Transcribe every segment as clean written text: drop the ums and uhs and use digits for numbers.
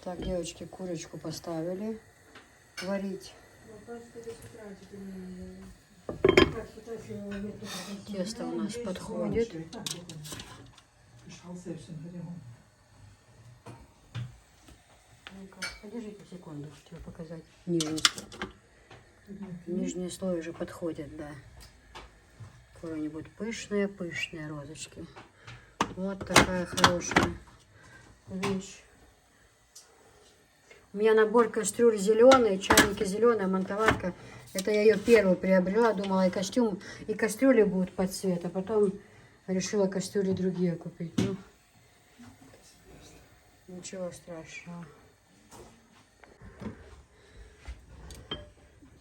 Так, девочки, курочку поставили варить. Тесто у нас подходит. Подержите секунду, чтобы показать нижний слой. Нижний слой уже подходит, да. Какое-нибудь пышные розочки. Вот такая хорошая вещь. У меня набор кастрюль зеленый, чайники зеленые, мантоварка. Это я ее первую приобрела. Думала, и костюм, и кастрюли будут под цвет. А потом решила кастрюли другие купить. Ну, ничего страшного.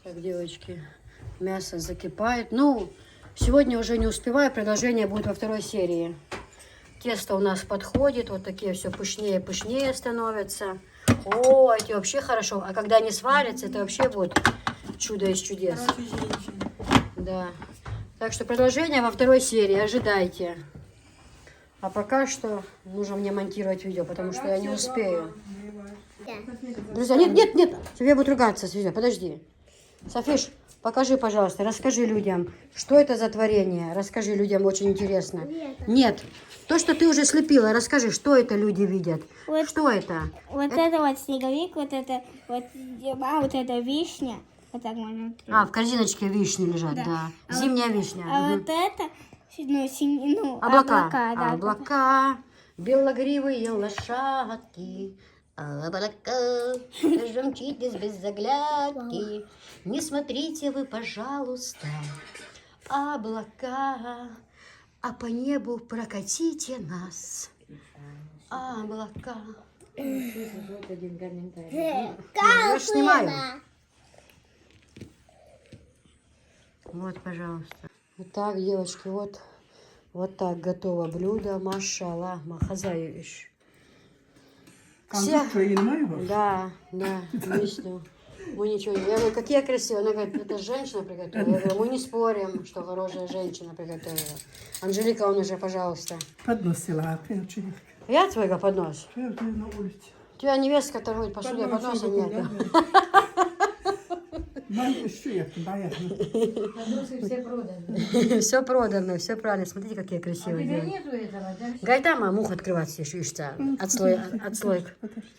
Так, девочки, мясо закипает. Ну, сегодня уже не успеваю. Продолжение будет во второй серии. Тесто у нас подходит. Вот такие все пышнее становятся. О, эти вообще хорошо. А когда они сварятся, это вообще будет чудо из чудес. Да. Так что продолжение во второй серии. Ожидайте. А пока что нужно мне монтировать видео, потому что я не успею. Друзья, нет. Тебе будут ругаться, Связя. Подожди. Софиш, покажи, пожалуйста, расскажи людям, что это за творение. Расскажи людям, очень интересно. Нет. То, что ты уже слепила, расскажи, что это люди видят. Вот, что это? Вот это вот снеговик, вот это вишня. Вот так можно. А, в корзиночке вишни лежат, да. Зимняя вишня. Вот это, облака. да. Облака, белогривые лошадки. Облака, жемчитесь без заглядки. Не смотрите вы, пожалуйста, облака. А по небу прокатите нас, облака. Я же снимаю. Вот, пожалуйста. Вот так, девочки, вот так готово блюдо. Машаллах, махазаевич. Все? Да, выясню. Мы ничего не... Я говорю, какие красивые. Она говорит, это женщина приготовила. Я говорю, мы не спорим, что хорошая женщина приготовила. Анжелика, он уже, пожалуйста. Подносила, ученик. Я твоего поднос? На улице. У тебя невестка торгует посудой, подноса нет. Подносы все проданы. Все продано, все правильно. Смотрите, какие А красивые. тебя нету этого, да? Гайтама мух открывать все, ишься. Отслойк. Подожди.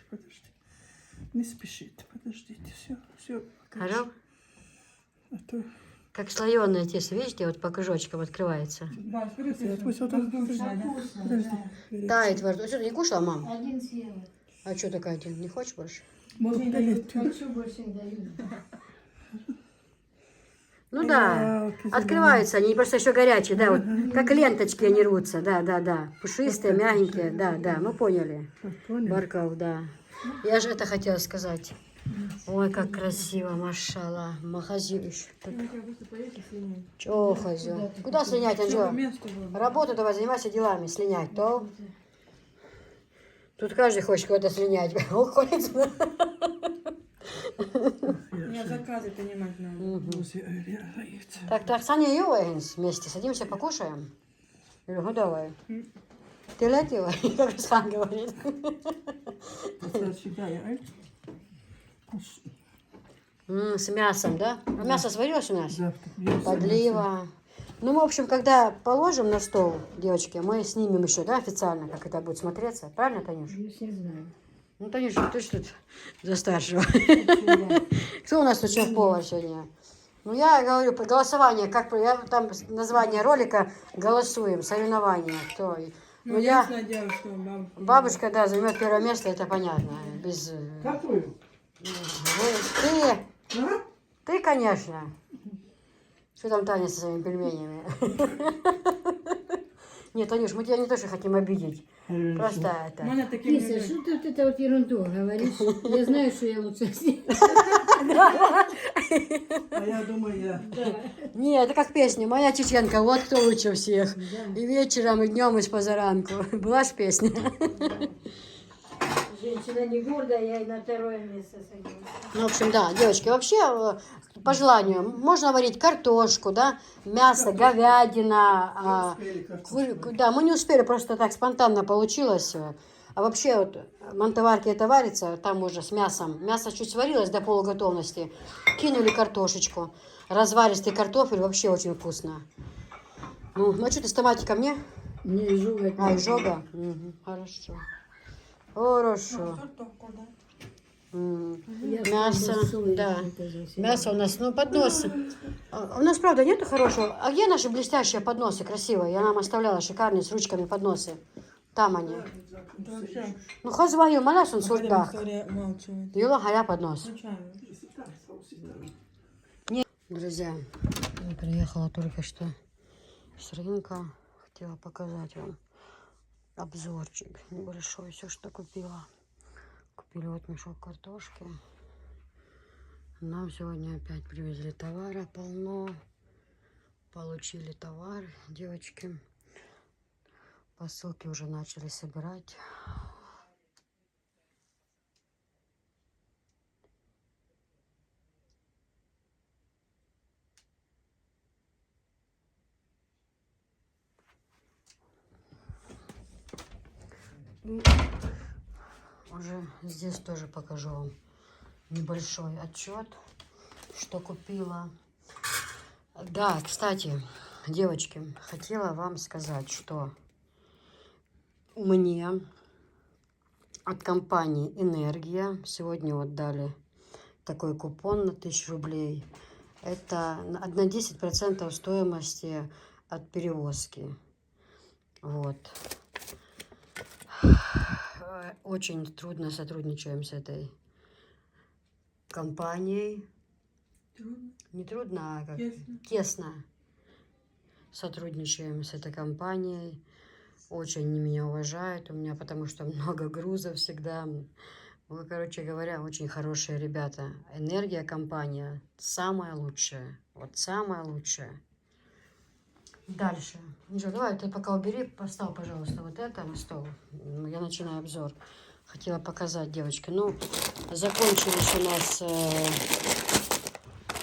Не спешите, подождите. Все. Хорошо? А то... Как слоеное тесто, видите, вот по кружочкам открывается. Да, Тает во рту. Что, ты не кушала, мам? Один съела. А что такая один? Не хочешь больше? Не дают. Хочу, больше не дают. Ну да, открываются они, просто еще горячие, да, вот как ленточки они рвутся, да, пушистые, мягенькие, да, мы поняли. Барков, да. Я же это хотела сказать. Ой, как красиво, машалла, махазилищ. Чего хозю? Куда слинять, Анжела? Работу давай, занимайся делами, слинять, то. Тут каждый хочет куда-то слинять, уходит. Меня заказы принимать надо. Так, Оксана и Юэйнс вместе садимся, покушаем? Я говорю, ну давай. Ты летела? Как Руслан говорит. С мясом, да? А мясо сварилось у нас? Подлива. Ну, в общем, когда положим на стол, девочки, мы снимем еще, да, официально, как это будет смотреться. Правильно, Танюш? Не знаю. Ну, Танюша, ты что тут за старшего? Кто у нас тут шеф-повар сегодня? Ну, я говорю, голосование, как я там название ролика голосуем, соревнования. Кто? Ну, я... Бабушка, да, займет первое место, это понятно. Без... Какую? Ты, конечно. Что там Таня со своими пельменями? Нет, Танюш, мы тебя не то, что хотим обидеть. Просто это... Кися, что ты вот это вот ерунду говоришь? Я знаю, что я лучше всех. А я думаю, я... Не, это как песня. Моя чеченка, вот кто лучше всех. И вечером, и днем, и с позаранку. Была ж песня. Женщина не гордая, я и на второе место садилась. Ну, в общем, да, девочки, вообще, по желанию, можно варить картошку, да, мясо, говядина. Да, мы не успели, просто так спонтанно получилось. А вообще вот в мантоварке это варится, там уже с мясом. Мясо чуть сварилось до полуготовности. Кинули картошечку. Разваристый картофель вообще очень вкусно. Ну а что ты с томатиком мне? Не изжогать. А, изжога? Мгм, хорошо. Хорошо. Картошку, да. М. Я Мясо, с солью да. это же всё. Мясо у нас, ну, подносы. У нас, правда, нету хорошего. А где наши блестящие подносы красивые? Я нам оставляла шикарные с ручками подносы. Там они. Это вообще. Ну, хозваю, маляс он сурдах. История умалчивает. Юла, гая поднос. Случайно. Друзья, я приехала только что с рынка. Хотела показать вам обзорчик небольшой, все, что купила. Купили вот мешок картошки. Нам сегодня опять привезли товара полно. Получили товар, девочки. Посылки уже начали собирать. И уже здесь тоже покажу вам небольшой отчет, что купила. Да, кстати, девочки, хотела вам сказать, что мне от компании «Энергия» сегодня вот дали такой купон на 1000 рублей. Это на 10% стоимости от перевозки. Вот. Очень трудно сотрудничаем с этой компанией. Трудно. Не трудно, а как Тесно. тесно сотрудничаем с этой компанией. Очень они меня уважают у меня, потому что много грузов всегда. Ну, короче говоря, очень хорошие ребята. «Энергия» компания самая лучшая. Вот самая лучшая. Дальше. Ничего, давай ты пока убери, поставь, пожалуйста, вот это на стол. Я начинаю обзор. Хотела показать, девочки. Ну, закончились у нас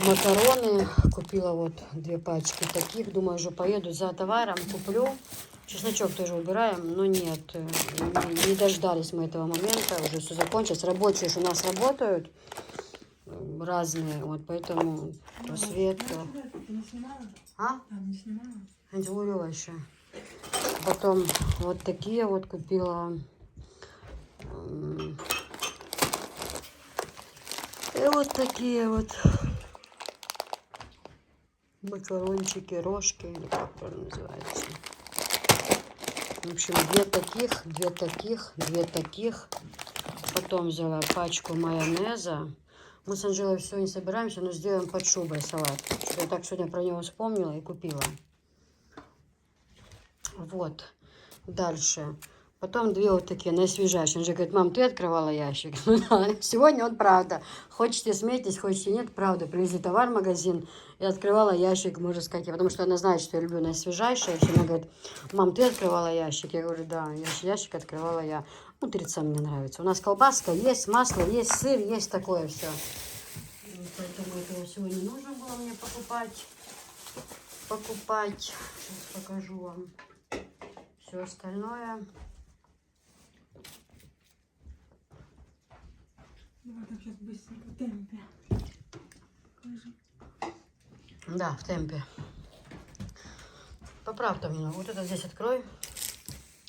макароны. Купила вот 2 пачки таких. Думаю, уже поеду за товаром, куплю. Чесночок тоже убираем, но нет, не дождались мы этого момента. Уже все закончилось. Рабочие же у нас работают разные, вот поэтому Светка. Ты не снимала? А? Там не снимала? Говорила еще. Потом вот такие вот купила. И вот такие вот макарончики, рожки, или как правильно называется. В общем, 2 таких, 2 таких, 2 таких. Потом взяла пачку майонеза. Мы с Анжелой все не собираемся, но сделаем под шубой салат. Что я так сегодня про него вспомнила и купила. Вот. Дальше. Потом 2 вот такие, наисвежайшие. Он же говорит: мам, ты открывала ящик? Сегодня он правда. Хотите смейтесь, хотите нет, правда. Привезли товар в магазин и открывала ящик, можно сказать. Потому что она знает, что я люблю наисвежайшее. Она говорит: мам, ты открывала ящик? Я говорю: да, ящик открывала я. Ну, 30 мне нравится. У нас колбаска есть, масло есть, сыр есть, такое все. Поэтому этого всего не нужно было мне покупать. Сейчас покажу вам все остальное. Давай там сейчас быстренько в темпе. Покажи. Да, в темпе. Поправь там немного. Вот это здесь открой.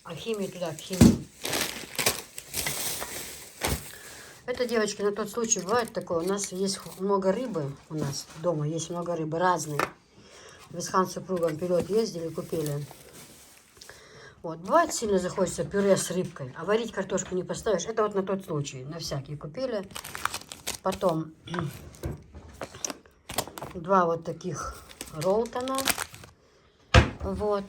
А химию туда, к химии. Это, девочки, на тот случай бывает такое. У нас есть много рыбы. У нас дома есть много рыбы разной. Висхан с супругом вперед ездили, купили. Вот. Бывает, сильно захочется пюре с рыбкой, а варить картошку не поставишь. Это вот на тот случай. На всякий купили. Потом 2 вот таких роллтона. Вот.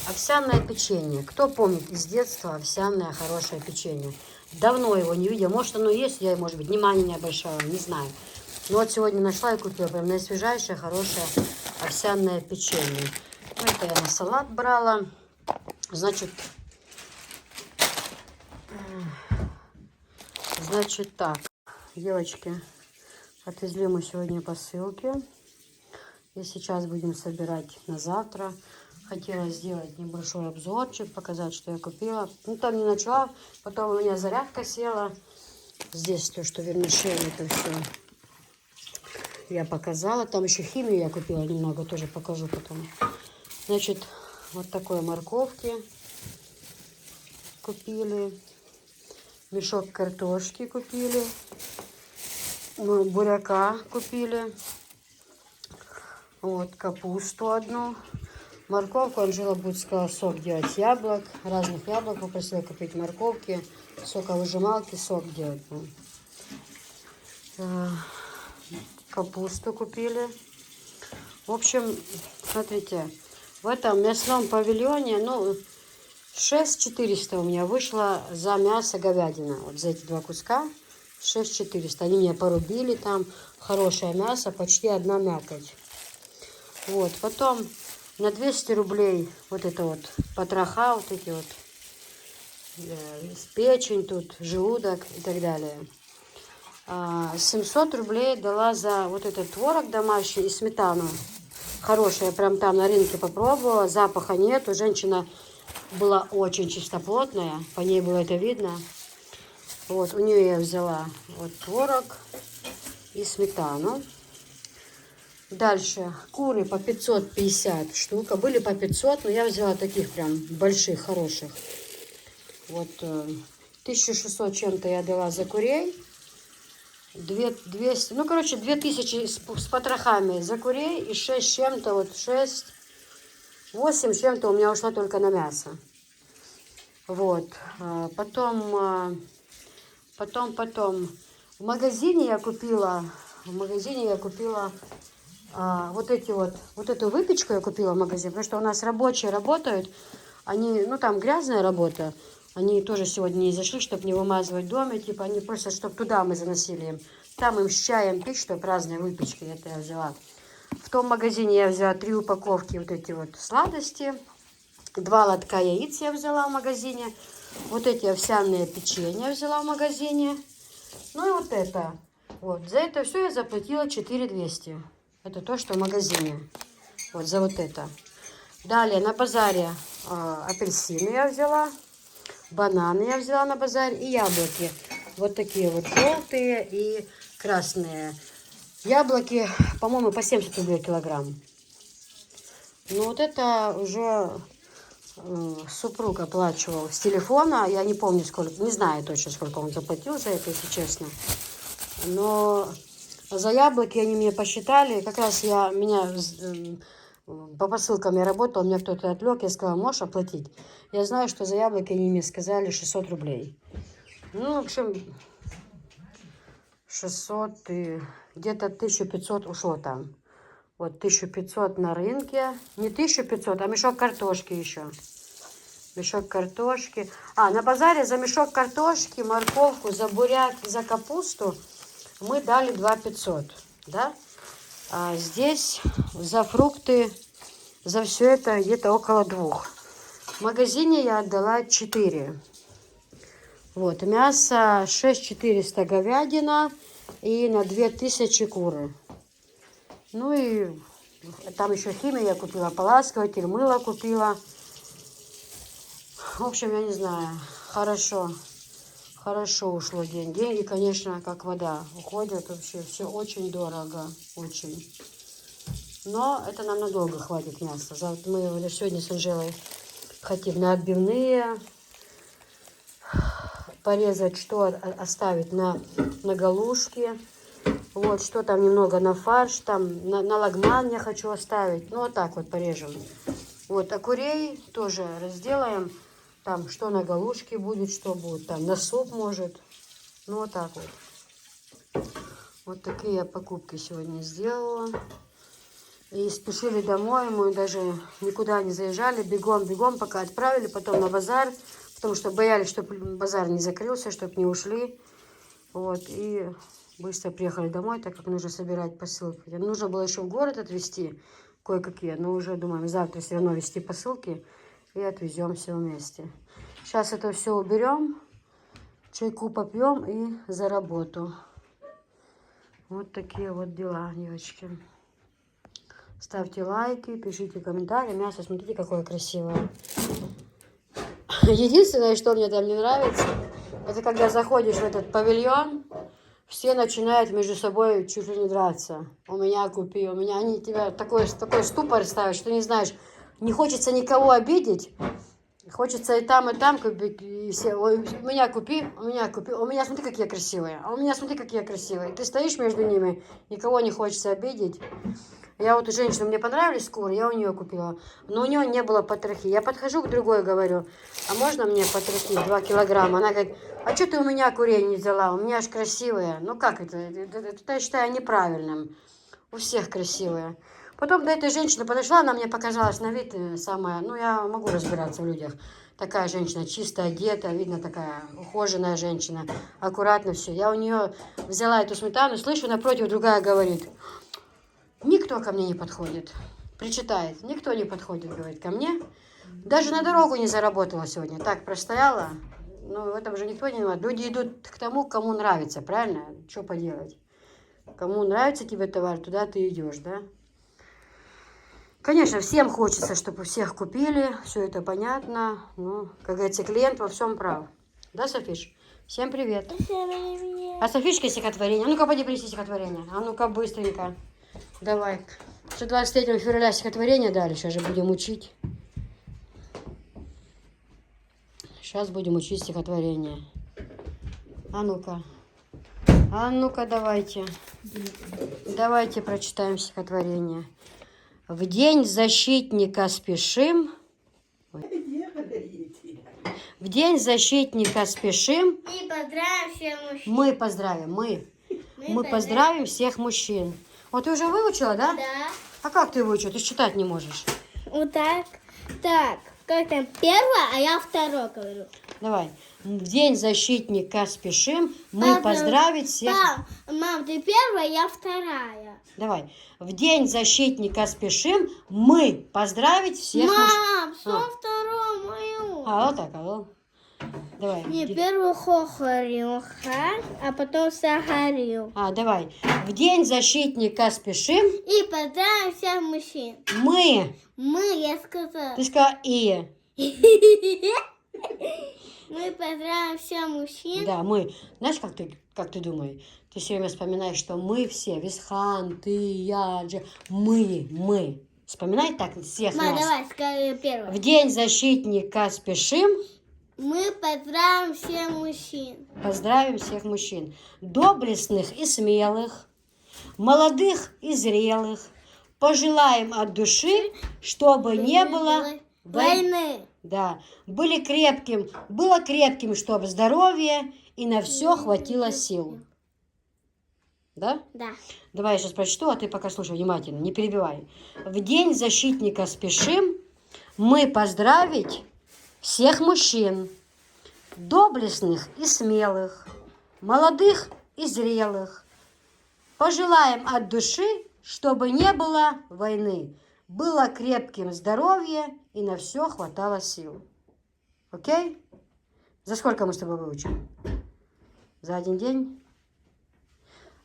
Овсяное печенье. Кто помнит из детства овсяное хорошее печенье? Давно его не видела. Может, оно есть, я, может быть, внимания не обращала, не знаю. Но вот сегодня нашла и купила прям наисвежайшее, хорошее овсяное печенье. Это я на салат брала. Значит так, девочки, отвезли мы сегодня посылки. И сейчас будем собирать на завтра. Хотела сделать небольшой обзорчик, показать, что я купила. Ну, там не начала, потом у меня зарядка села. Здесь то, что вермишель, это все я показала. Там еще химию я купила немного, тоже покажу потом. Значит, вот такой морковки купили. Мешок картошки купили. Ну, буряка купили. Вот, капусту одну. Морковку Анжела будет сказала сок делать с яблок. Разных яблок попросила купить морковки. Соковыжималки, сок делать. Капусту купили. В общем, смотрите, в этом мясном павильоне, ну, 6400 у меня вышло за мясо говядина. Вот за эти два куска 6400. Они меня порубили там. Хорошее мясо, почти одна мякоть. Вот, потом на 200 рублей вот это вот потроха, вот эти вот, печень тут, желудок и так далее. 700 рублей дала за вот этот творог домашний и сметану. Хорошая, прям там на рынке попробовала, запаха нету. Женщина была очень чистоплотная, по ней было это видно. Вот, у нее я взяла вот творог и сметану. Дальше куры по 550 штук, были по 500, но я взяла таких прям больших, хороших. Вот 1600 чем-то я дала за курей. 200, ну, короче, 2000 с потрохами за курей и 6 чем-то, вот 6, 8 чем-то у меня ушло только на мясо. Вот, потом, в магазине я купила, вот эту выпечку я купила в магазине, потому что у нас рабочие работают, они, ну, там грязная работа, они тоже сегодня не зашли, чтобы не вымазывать дома, типа, они просят, чтобы туда мы заносили им. Там им с чаем пить, чтобы разные выпечки, это я взяла. В том магазине я взяла 3 упаковки вот эти вот сладости, 2 лотка яиц я взяла в магазине, вот эти овсяные печенья взяла в магазине, ну и вот это. Вот, за это все я заплатила 4200. Это то, что в магазине. Вот за вот это. Далее на базаре апельсины я взяла. Бананы я взяла на базаре. И яблоки. Вот такие вот желтые и красные. Яблоки, по-моему, по 70 рублей килограмм. Ну вот это уже супруг оплачивал с телефона. Я не помню сколько, не знаю точно, сколько он заплатил за это, если честно. Но за яблоки они мне посчитали. Как раз по посылкам я работала, меня кто-то отвлек, я сказала, можешь оплатить? Я знаю, что за яблоки они мне сказали 600 рублей. Ну, в общем, 600 и где-то 1500 ушло там. Вот 1500 на рынке. Не 1500, а мешок картошки еще. Мешок картошки. На базаре за мешок картошки, морковку, за буряк, за капусту мы дали 2500, да? А здесь за фрукты, за все это где-то около 2. В магазине я отдала 4. Вот, мясо 6400 говядина и на 2000 куры. Ну и там еще химия я купила, ополаскиватель, мыло купила. В общем, я не знаю, хорошо ушло деньги. И, конечно, как вода уходит, вообще все очень дорого, очень. Но это нам надолго хватит мяса. Мы сегодня с Анжелой хотим на отбивные порезать, что оставить на галушки. Вот, что там немного на фарш, там на лагман я хочу оставить. Ну, вот так вот порежем. Вот, а курей тоже разделаем. Там, что на галушке будет, что будет. Там, на суп может. Ну, вот так вот. Вот такие я покупки сегодня сделала. И спешили домой. Мы даже никуда не заезжали. Бегом, пока отправили. Потом на базар. Потому что боялись, чтобы базар не закрылся, чтобы не ушли. Вот, и быстро приехали домой, так как нужно собирать посылки. Нужно было еще в город отвезти кое-какие. Но уже думаем, завтра все равно везти посылки. И отвезем все вместе. Сейчас это все уберем, чайку попьем и за работу. Вот такие вот дела, девочки. Ставьте лайки, пишите комментарии. Мясо, смотрите, какое красивое. Единственное, что мне там не нравится, это когда заходишь в этот павильон, все начинают между собой чуть ли не драться. У меня купи, у меня. Они тебя такой ступор ставят, что не знаешь. Не хочется никого обидеть. Хочется и там купить. И все. Ой, у меня купи, у меня купи. У меня смотри, какие красивые. А у меня смотри, какие красивые. Ты стоишь между ними, никого не хочется обидеть. Я вот у женщины, мне понравились куры, я у нее купила. Но у нее не было потрохи. Я подхожу к другой, говорю, а можно мне потрохи 2 килограмма? Она говорит, а что ты у меня курей не взяла? У меня аж красивые. Ну как это? Это я считаю неправильным. У всех красивые. Потом до этой женщины подошла, она мне показалась на вид самая, ну я могу разбираться в людях. Такая женщина, чисто одета, видно, такая ухоженная женщина, аккуратно все. Я у нее взяла эту сметану, слышу, напротив другая говорит, никто ко мне не подходит. Причитает, никто не подходит, говорит, ко мне. Даже на дорогу не заработала сегодня. Так простояла. Ну, в этом же никто не виноват. Люди идут к тому, кому нравится, правильно? Что поделать? Кому нравится тебе товар, туда ты идешь, да? Конечно, всем хочется, чтобы всех купили. Все это понятно. Ну, как говорится, клиент во всем прав. Да, Софиш? Всем привет. А Софишка стихотворение. А ну-ка, пойди принеси стихотворение. А ну-ка, быстренько. Давай. Что 23 февраля стихотворение дали. Сейчас же будем учить. Сейчас будем учить стихотворение. А ну-ка. А ну-ка, давайте. Давайте прочитаем стихотворение. В день защитника спешим. В день защитника спешим. И поздравим всех мужчин. Мы поздравим. Мы поздравим всех мужчин. Вот ты уже выучила, да? Да. А как ты выучила? Ты ж читать не можешь. Вот так. Так. Как там первое, а я второе говорю. Давай. В день защитника спешим. Мы поздравить всех. Мам, ты первая, я вторая. Давай. В день защитника спешим. Мы поздравить всех мужчин. Мам, что второе мою? А вот так, а вот. Давай. Не, первый хохорил, а потом сахарил. А, давай. В день защитника спешим. И поздравим всех мужчин. Мы. Я сказала. Ты сказала и. Мы поздравим всех мужчин. Да, мы. Знаешь, как ты думаешь? Ты все время вспоминаешь, что мы все. Висхан, ты, я, Джи. Мы. Вспоминай так всех Ма, нас. давай, скажи первое. В день защитника спешим. Мы поздравим всех мужчин. Поздравим всех мужчин. Доблестных и смелых. Молодых и зрелых. Пожелаем от души, чтобы не было войны. Да, было крепким, чтобы здоровье и на все хватило сил. Да? Да. Давай я сейчас прочту, а ты пока слушай внимательно, не перебивай. В день защитника спешим мы поздравить всех мужчин, доблестных и смелых, молодых и зрелых. Пожелаем от души, чтобы не было войны. Было крепким здоровье и на все хватало сил. Окей? За сколько мы с тобой выучим? За один день?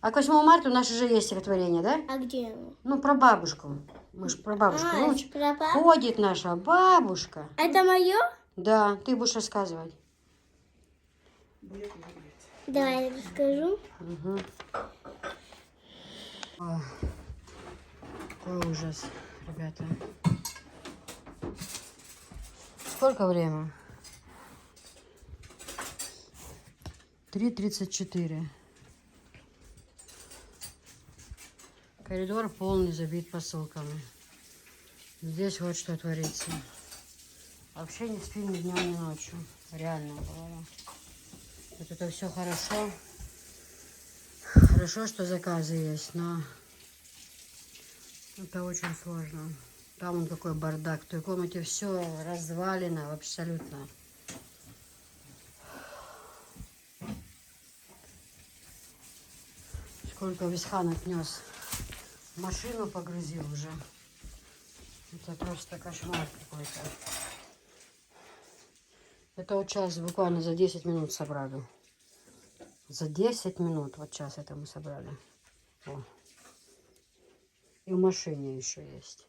А к 8 марта у нас уже есть стихотворение, да? А где оно? Ну, про бабушку. Мы же про бабушку выучим. про папу? Ходит наша бабушка. Это мое? Да, ты будешь рассказывать. Давай я расскажу. Угу. Какой ужас, ребята. Сколько время? 3:34. Коридор полный, забит посылками. Здесь вот что творится. Вообще не спим ни днем, ни ночью. Реально говорю. Вот это все хорошо. Хорошо, что заказы есть, но это очень сложно. Там он какой бардак. В той комнате все развалено абсолютно. Сколько Висхан отнес. Машину погрузил уже. Это просто кошмар какой-то. Это вот сейчас буквально за 10 минут собрали. За 10 минут вот сейчас это мы собрали. О. И в машине еще есть.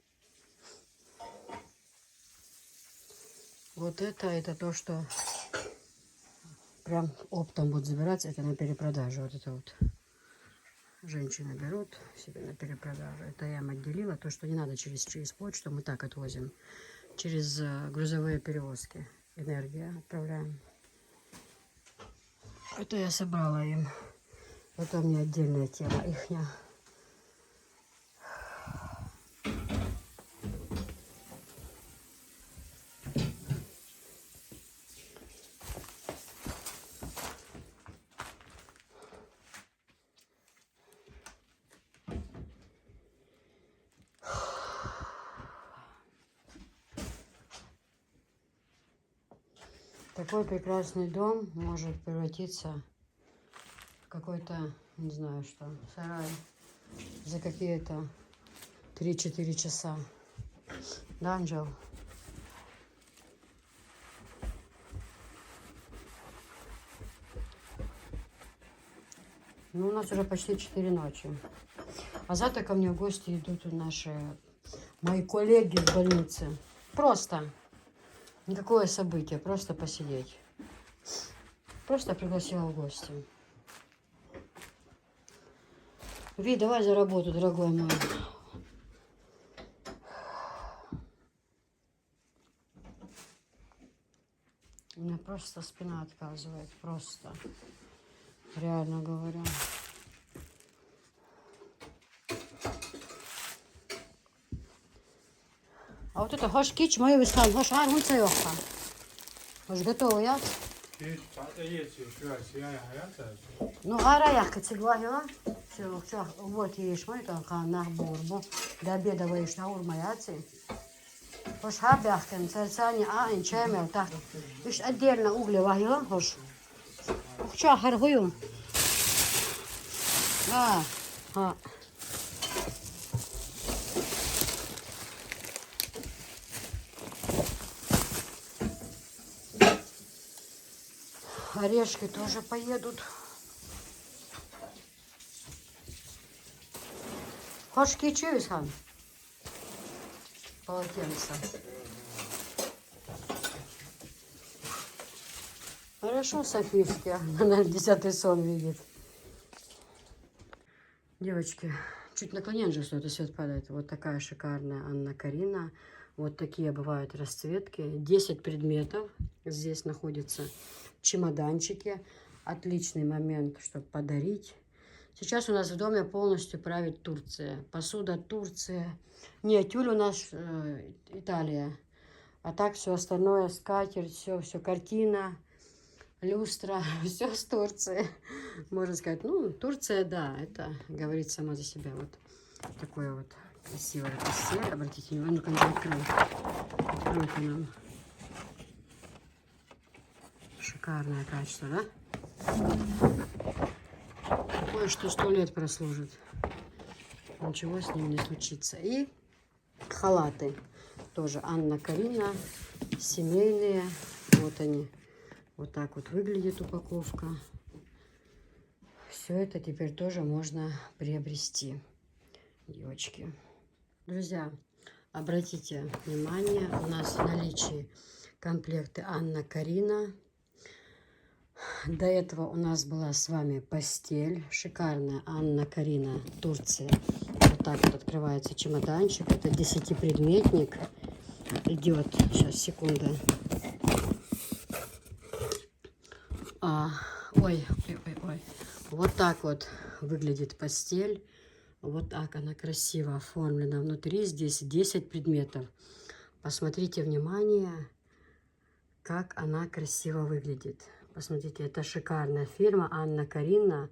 Вот это то, что прям оптом будут забираться. Это на перепродажу. Вот это вот женщины берут себе на перепродажу. Это я им отделила. То, что не надо через почту, мы так отвозим. Через грузовые перевозки. Энергия отправляем. Это я собрала им. Это у меня отдельная тема ихня. Такой прекрасный дом может превратиться в какой-то, не знаю что, сарай за какие-то 3-4 часа. Да, Анжел? Ну, у нас уже почти 4 ночи. А завтра ко мне в гости идут мои коллеги в больнице. Просто. Никакое событие, просто посидеть. Просто пригласила в гости. Ви, давай за работу, дорогой мой. У меня просто спина отказывает. Просто. Реально говорю. А вот это хош кич мою вискал, хош аргунца йоха. Хош готово я? Ну, араяк категория. Все, вот ешь мой там на борбу. До обеда выешь на урмаяци. Хош хабяхкен, царцани, инчемел, так. Ишь отдельно углевая, хош. Ухча харгую. А. Орешки тоже поедут. Хочешь кичу, Исхан? Полотенце. Хорошо, Софийский. Она 10-й сон видит. Девочки, чуть наклонен же, что это свет падает. Вот такая шикарная Анна Карина. Вот такие бывают расцветки. 10 предметов здесь находится. Чемоданчики. Отличный момент, чтобы подарить. Сейчас у нас в доме полностью правит Турция. Посуда Турция. Не, тюль у нас Италия. А так все остальное, скатерть, все картина, люстра, все с Турции. Можно сказать, ну, Турция, да, это говорит сама за себя. Вот такое вот красивое постель. Обратите внимание, ну-ка, откройте нам. Шикарное качество, да? Такое, что 100 лет прослужит. Ничего с ним не случится. И халаты. Тоже Анна Карина. Семейные. Вот они. Вот так вот выглядит упаковка. Все это теперь тоже можно приобрести. Девочки. Друзья, обратите внимание. У нас в наличии комплекты Анна Карина. До этого у нас была с вами постель. Шикарная Анна Карина, Турция. Вот так вот открывается чемоданчик. Это 10-предметник. Идет. Сейчас, секунда. Ой. Вот так вот выглядит постель. Вот так она красиво оформлена внутри. Здесь 10 предметов. Посмотрите, внимание, как она красиво выглядит. Посмотрите, это шикарная фирма Анна Карина.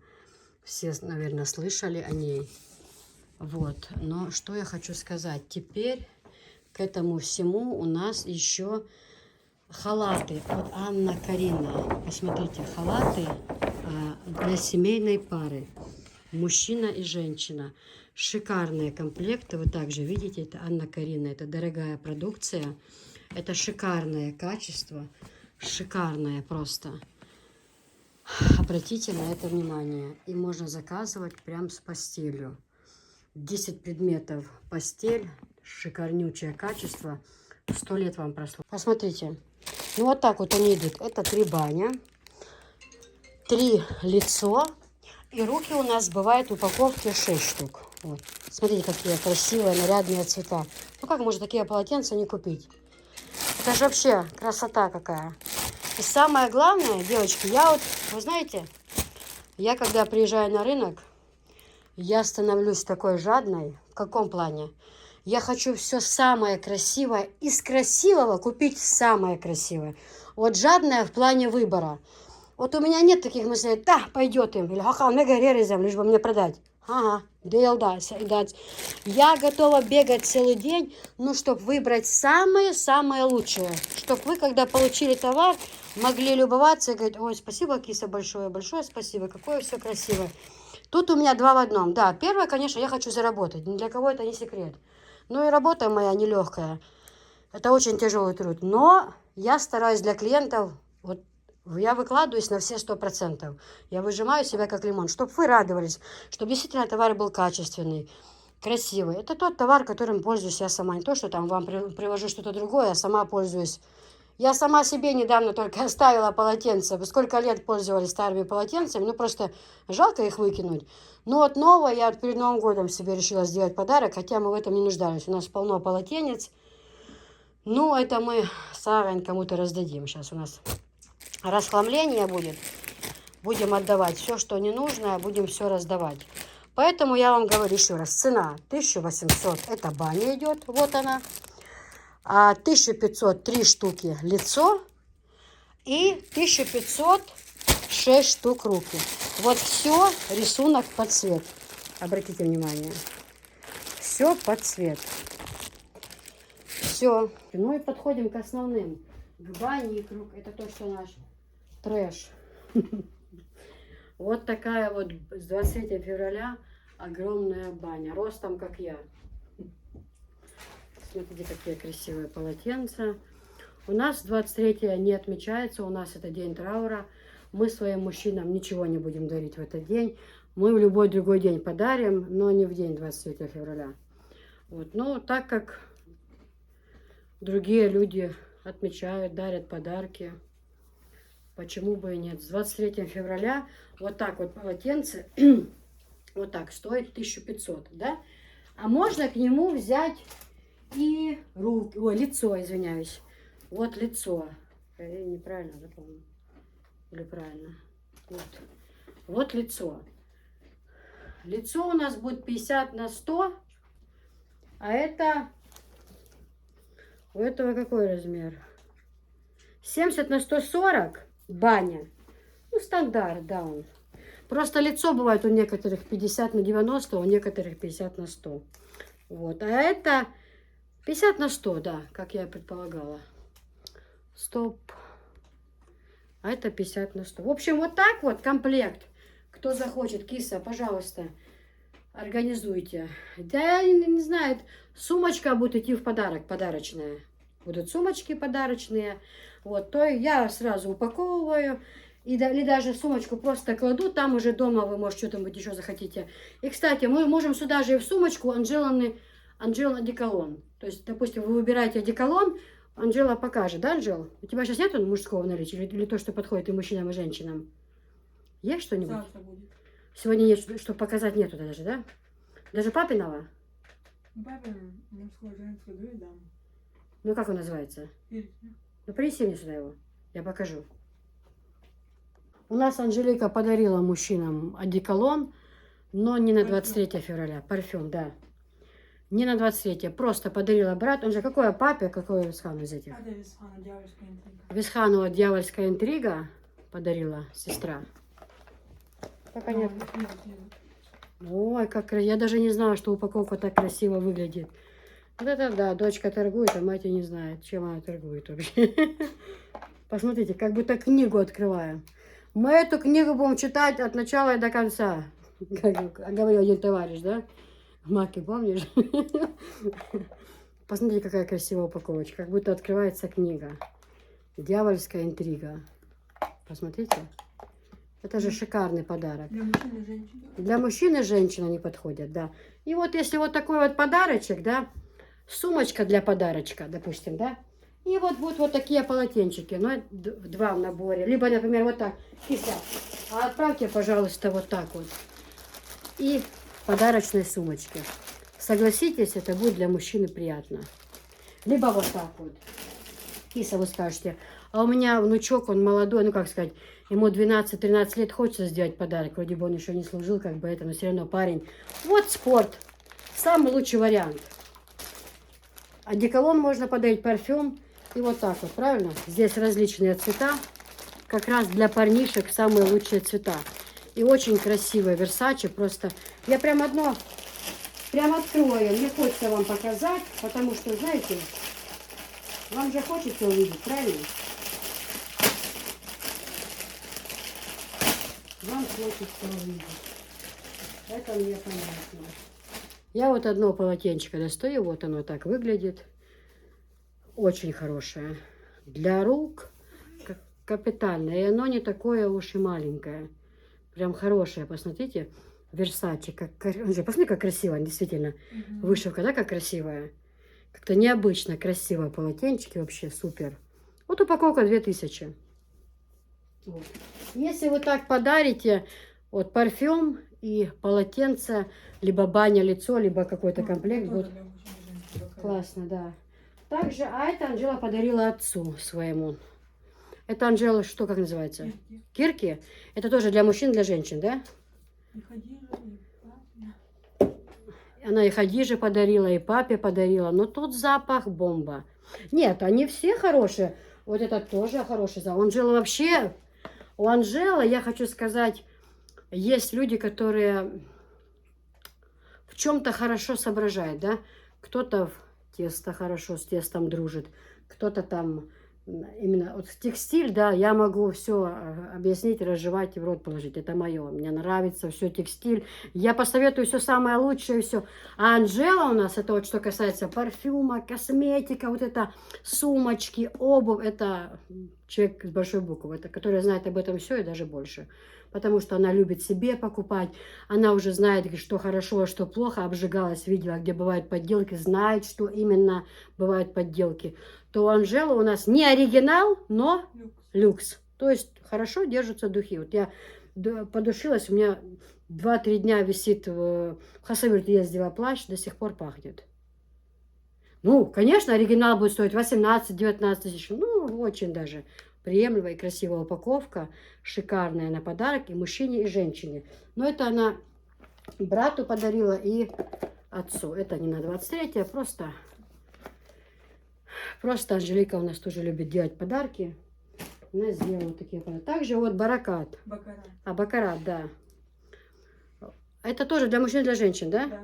Все, наверное, слышали о ней. Вот. Но что я хочу сказать. Теперь к этому всему у нас еще халаты от Анна Карина. Посмотрите, халаты для семейной пары. Мужчина и женщина. Шикарные комплекты. Вы также видите, это Анна Карина. Это дорогая продукция. Это шикарное качество. Шикарное просто. Обратите на это внимание. И можно заказывать прям с постелью. 10 предметов. Постель, шикарнючее качество. 100 лет вам прошло. Посмотрите. Ну вот так вот они идут. Это 3 баня, 3 лицо. И руки у нас бывают в упаковке 6 штук. Вот. Смотрите, какие красивые, нарядные цвета. Ну как можно такие полотенца не купить? Это же вообще красота какая. И самое главное, девочки, я вот, вы знаете, я когда приезжаю на рынок, я становлюсь такой жадной. В каком плане? Я хочу все самое красивое. Из красивого купить самое красивое. Вот жадная в плане выбора. Вот у меня нет таких мыслей, да, пойдет им. Или ха-ха, мы горерезем, лишь бы мне продать. Ага, дать. Я готова бегать целый день, ну, чтобы выбрать самое-самое лучшее. Чтобы вы, когда получили товар, могли любоваться и говорить, ой, спасибо, киса, большое спасибо, какое все красивое. Тут у меня 2 в одном. Да, первое, конечно, я хочу заработать. Ни для кого это не секрет. Ну и работа моя нелегкая. Это очень тяжелый труд. Но я стараюсь для клиентов, вот я выкладываюсь на все 100%. Я выжимаю себя как лимон, чтобы вы радовались, чтобы действительно товар был качественный, красивый. Это тот товар, которым пользуюсь я сама. Не то, что там вам привожу что-то другое, а сама пользуюсь. Я сама себе недавно только оставила полотенца. Вы сколько лет пользовались старыми полотенцами, ну просто жалко их выкинуть. Но вот новое я вот перед Новым годом себе решила сделать подарок, хотя мы в этом не нуждались. У нас полно полотенец. Ну, это мы с Сарой кому-то раздадим. Сейчас у нас расхламление будет. Будем отдавать все, что не нужно, будем все раздавать. Поэтому я вам говорю еще раз. Цена 1800, это баня идет, вот она. А 1500 3 штуки лицо и 1500 6 штук руки. Вот все рисунок под цвет. Обратите внимание. Все под цвет. Все. Ну и подходим к основным. К бане и круг. Это то, что наш трэш. Вот такая вот с 23 февраля огромная баня. Ростом, как я. Смотрите, какие красивые полотенца. У нас 23 не отмечается, у нас это день траура. Мы своим мужчинам ничего не будем дарить в этот день. Мы в любой другой день подарим, но не в день 23 февраля. Вот. Но так как другие люди отмечают, дарят подарки, почему бы и нет. С 23 февраля вот так вот полотенце вот так стоит 1500, да? А можно к нему взять и руки, ой, лицо, извиняюсь. Вот лицо. Неправильно, да, по-моему? Или правильно? Вот лицо. Лицо у нас будет 50 на 100. А это... У этого какой размер? 70 на 140. Баня. Ну, стандарт, да, он. Просто лицо бывает у некоторых 50 на 90, у некоторых 50 на 100. Вот. А это 50 на 100, да, как я и предполагала. Стоп. А это 50 на 100. В общем, вот так вот комплект. Кто захочет, киса, пожалуйста, организуйте. Да, я не знаю, сумочка будет идти в подарок, подарочная. Будут сумочки подарочные. Вот, то я сразу упаковываю. Или даже сумочку просто кладу, там уже дома вы, может, что-то еще захотите. И, кстати, мы можем сюда же и в сумочку Анжела одеколон. То есть, допустим, вы выбираете одеколон, Анжела покажет, да, Анжел? У тебя сейчас нет мужского наличия или то, что подходит и мужчинам, и женщинам? Есть что-нибудь? Завтра будет. Сегодня нет, что показать нету даже, да? Даже папиного? Папа мужской, женской, да, дам. Ну, как он называется? Ну, принеси мне сюда его, я покажу. У нас Анжелика подарила мужчинам одеколон, но не на 23 февраля. Парфюм, да. Не на 23, просто подарила брат. Он же какой папе, какой Висхану из этих? Это Висхана, дьявольская интрига. Висхану дьявольская интрига подарила сестра. Как они... Ой, как я даже не знала, что упаковка так красиво выглядит. Вот это да, дочка торгует, а мать и не знает, чем она торгует вообще. Посмотрите, как будто книгу открываем. Мы эту книгу будем читать от начала и до конца. Как говорил один товарищ, да? Маки, помнишь? Посмотрите, какая красивая упаковочка. Как будто открывается книга. Дьявольская интрига. Посмотрите. Это же шикарный подарок. Для мужчин и женщин. Для мужчин и женщин они подходят, да. И вот если вот такой вот подарочек, да, сумочка для подарочка, допустим, да, и вот будут вот такие полотенчики, ну, два в наборе. Либо, например, вот так, Кися, а отправьте, пожалуйста, вот так вот. И подарочной сумочки. Согласитесь, это будет для мужчины приятно. Либо вот так вот. Киса, вы скажете, а у меня внучок, он молодой, ну, как сказать, ему 12-13 лет, хочется сделать подарок. Вроде бы он еще не служил, как бы это, но все равно парень. Вот спорт. Самый лучший вариант. Одеколон можно подарить, парфюм. И вот так вот, правильно? Здесь различные цвета. Как раз для парнишек самые лучшие цвета. И очень красивое Versace. Просто я прям одно прям открою. Мне хочется вам показать, потому что, знаете, вам же хочется увидеть, правильно? Вам хочется увидеть. Это мне понятно. Я вот одно полотенчико достаю, вот оно так выглядит. Очень хорошее. Для рук капитальное. И оно не такое уж и маленькое. Прям хорошее. Посмотрите. Versace. Посмотри, как красиво, действительно. Вышивка, да, как красивая. Как-то необычно красивое полотенчики. Вообще супер. Вот упаковка 2000. Вот. Если вы так подарите, вот парфюм и полотенце, либо баня, лицо, либо какой-то комплект. Вот. Классно, да. Также, а это Анжела подарила отцу своему. Это Анжела, что, как называется? Кирки. Это тоже для мужчин, для женщин, да? Она и Хадиже подарила, и папе подарила. Но тут запах бомба. Нет, они все хорошие. Вот этот тоже хороший запах. Анжела вообще... У Анжелы, я хочу сказать, есть люди, которые в чем-то хорошо соображают, да? Кто-то в тесто хорошо с тестом дружит, кто-то там именно вот текстиль, да, я могу все объяснить, разжевать и в рот положить. Это мое. Мне нравится все текстиль. Я посоветую все самое лучшее, все. А Анжела у нас, это вот что касается парфюма, косметика, вот это сумочки, обувь, это человек с большой буквы, это который знает об этом все и даже больше. Потому что она любит себе покупать, она уже знает, что хорошо, а что плохо, обжигалась, видела, где бывают подделки, знает, что именно бывают подделки. То у Анжелы у нас не оригинал, но люкс. То есть хорошо держатся духи. Вот я подушилась, у меня 2-3 дня висит, в Хасавюрт ездила плащ, до сих пор пахнет. Ну, конечно, оригинал будет стоить 18-19 тысяч, ну, очень даже приемлемая и красивая упаковка, шикарная на подарок и мужчине, и женщине. Но это она брату подарила и отцу. Это не на 23-е, просто Анжелика у нас тоже любит делать подарки. Она сделала такие подарки. Также вот баракат. Бакарат. А, бакарат, да. Это тоже для мужчин и для женщин, да? Да.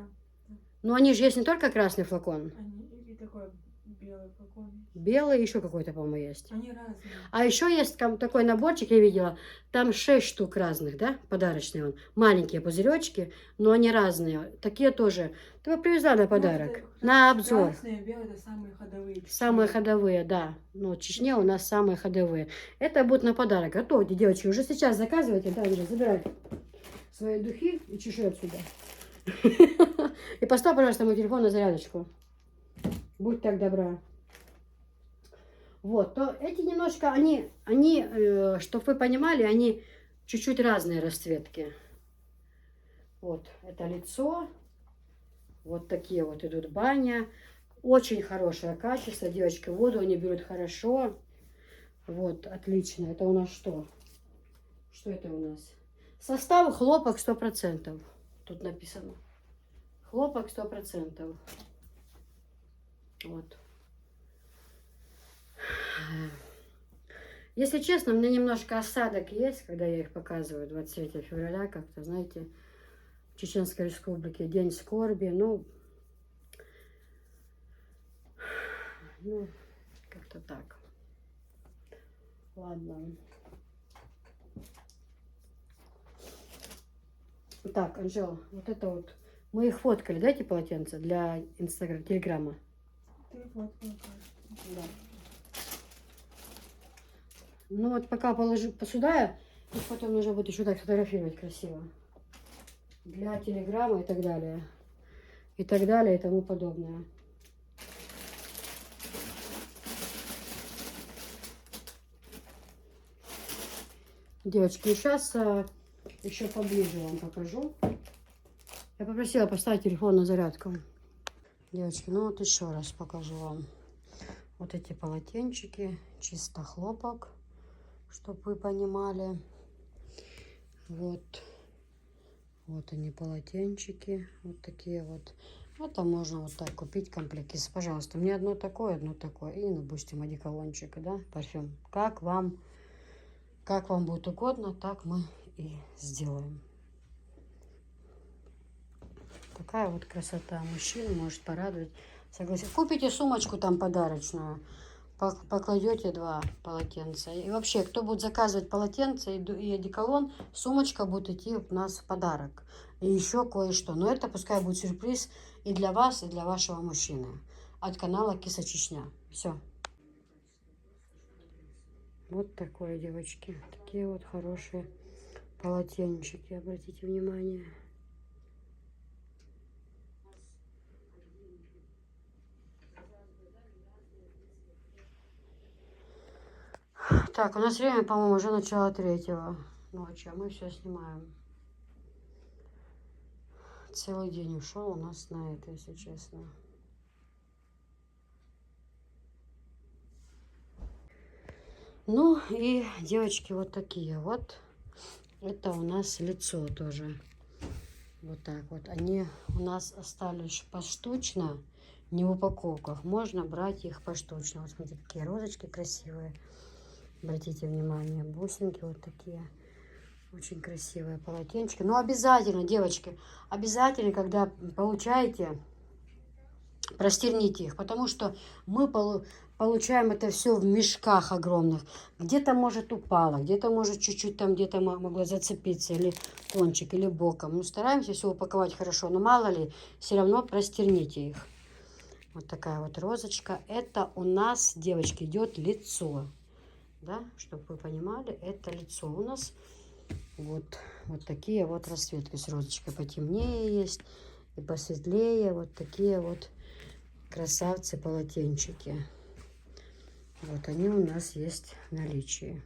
Но они же есть не только красный флакон. Они и такой белый флакон. Белый еще какой-то, по-моему, есть. Они разные. А еще есть такой наборчик, я видела, там 6 штук разных, да, подарочные он. Маленькие пузыречки, но они разные. Такие тоже. Ты бы привезла на подарок, на обзор. Красные и белые — это самые ходовые. Самые ходовые, да. Ну, в Чечне у нас самые ходовые. Это будет на подарок. Готовьте, девочки, уже сейчас заказывайте. Да, Андрей, забирай свои духи и чеши отсюда. И поставь, пожалуйста, мой телефон на зарядочку. Будь так добра. Вот, то эти немножко, они, чтобы вы понимали, они чуть-чуть разные расцветки. Вот, это лицо. Вот такие вот идут баня. Очень хорошее качество. Девочки, воду они берут хорошо. Вот, отлично. Это у нас что? Что это у нас? Состав хлопок 100%. Тут написано. Хлопок 100%. Вот. Если честно, у меня немножко осадок есть, когда я их показываю 23 февраля, как-то, знаете, в Чеченской Республике, День скорби, ну как-то так. Ладно. Так, Анжела, вот это вот, мы их фоткали, дайте полотенце для Инстаграма, Телеграма. Ты фоткала. Да. Ну вот пока положу сюда, Их потом нужно будет еще так фотографировать красиво. Для телеграмма и так далее. И так далее и тому подобное. Девочки, сейчас еще поближе вам покажу. Я попросила поставить телефон на зарядку. Девочки, ну вот еще раз покажу вам. Вот эти полотенчики, чисто хлопок, чтобы вы понимали. Вот. Вот они полотенчики, вот такие вот. Это можно вот так купить комплект. Если, пожалуйста, мне одно такое. И, допустим, одеколончик, да, парфюм. Как вам будет угодно, так мы и сделаем. Такая вот красота. Мужчин может порадовать. Согласен. Купите сумочку там подарочную. Покладете 2 полотенца. И вообще, кто будет заказывать полотенце и одеколон, сумочка будет идти у нас в подарок. И еще кое-что. Но это пускай будет сюрприз и для вас, и для вашего мужчины. От канала Киса Чечня. Все. Вот такое, девочки. Такие вот хорошие полотенчики. Обратите внимание. Так, у нас время, по-моему, уже начало 3-го ночи, а мы все снимаем. Целый день ушел у нас на это, если честно. Ну и, девочки, вот такие вот. Это у нас лицо тоже. Вот так вот. Они у нас остались поштучно, не в упаковках. Можно брать их поштучно. Вот смотрите, какие розочки красивые. Обратите внимание, бусинки вот такие. Очень красивые полотенчики. Но обязательно, девочки, обязательно, когда получаете, простерните их. Потому что мы получаем это все в мешках огромных. Где-то, может, упало, где-то, может, чуть-чуть там где-то могло зацепиться. Или кончик, или боком. Ну, стараемся все упаковать хорошо. Но мало ли, все равно простерните их. Вот такая вот розочка. Это у нас, девочки, идет лицо. Да, чтобы вы понимали, это лицо у нас. Вот такие вот расцветки с розочкой. Потемнее есть и посветлее. Вот такие вот красавцы полотенчики. Вот они у нас есть в наличии.